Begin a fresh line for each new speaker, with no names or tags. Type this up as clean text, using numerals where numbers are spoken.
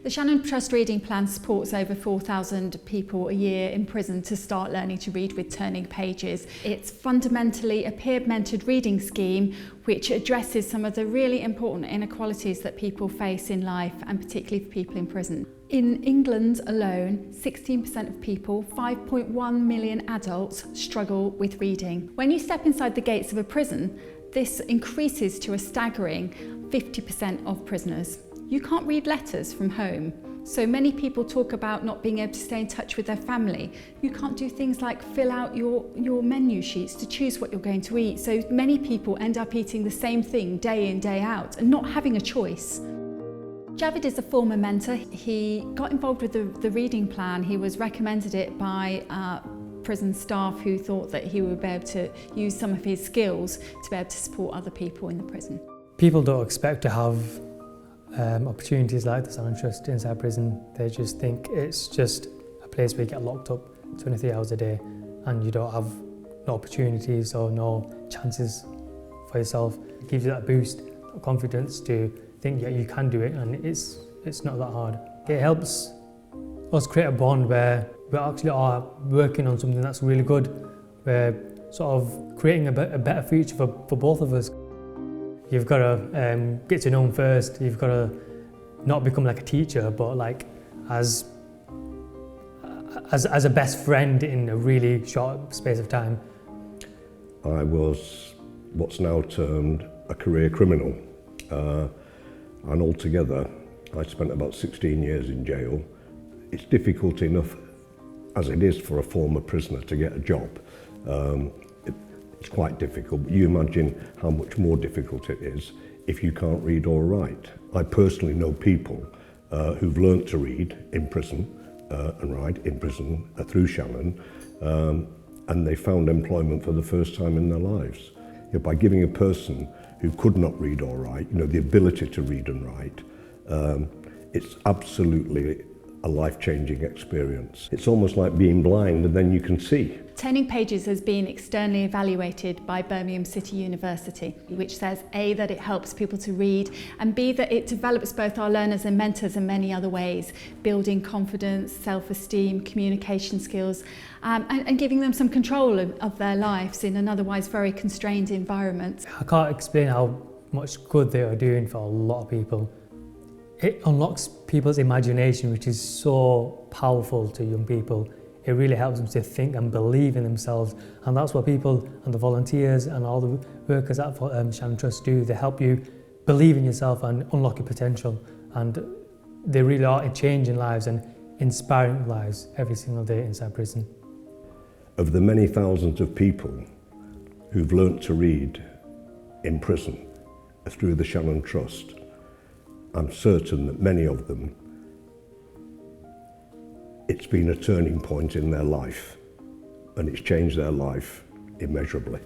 The Shannon Trust Reading Plan supports over 4,000 people a year in prison to start learning to read with Turning Pages. It's fundamentally a peer-mentored reading scheme which addresses some of the really important inequalities that people face in life, and particularly for people in prison. In England alone, 16% of people, 5.1 million adults, struggle with reading. When you step inside the gates of a prison, this increases to a staggering 50% of prisoners. You can't read letters from home. So many people talk about not being able to stay in touch with their family. You can't do things like fill out your menu sheets to choose what you're going to eat. So many people end up eating the same thing day in, day out and not having a choice. Javid is a former mentor. He got involved with the reading plan. He was recommended it by prison staff who thought that he would be able to use some of his skills to be able to support other people in the prison.
People don't expect to have opportunities like the Shannon Trust inside prison. They just think it's just a place where you get locked up 23 hours a day and you don't have no opportunities or no chances for yourself. It gives you that boost of confidence to think, yeah, you can do it, and it's not that hard. It helps us create a bond where we actually are working on something that's really good. We're sort of creating a better future for both of us. You've got to get to know them first. You've got to not become like a teacher, but like as a best friend in a really short space of time.
I was what's now termed a career criminal. And altogether, I spent about 16 years in jail. It's difficult enough as it is for a former prisoner to get a job. It's quite difficult, but you imagine how much more difficult it is if you can't read or write. I personally know people who've learnt to read in prison and write in prison through Shannon, and they found employment for the first time in their lives. You know, by giving a person who could not read or write, you know, the ability to read and write, it's absolutely a life-changing experience. It's almost like being blind and then you can see.
Turning Pages has been externally evaluated by Birmingham City University, which says A, that it helps people to read, and B, that it develops both our learners and mentors in many other ways, building confidence, self-esteem, communication skills, and giving them some control of their lives in an otherwise very constrained environment.
I can't explain how much good they are doing for a lot of people. It unlocks people's imagination, which is so powerful to young people. It really helps them to think and believe in themselves, and that's what people and the volunteers and all the workers at Shannon Trust do. They help you believe in yourself and unlock your potential, and they really are changing lives and inspiring lives every single day inside prison.
Of the many thousands of people who've learnt to read in prison through the Shannon Trust, I'm certain that many of them, it's been a turning point in their life, and it's changed their life immeasurably.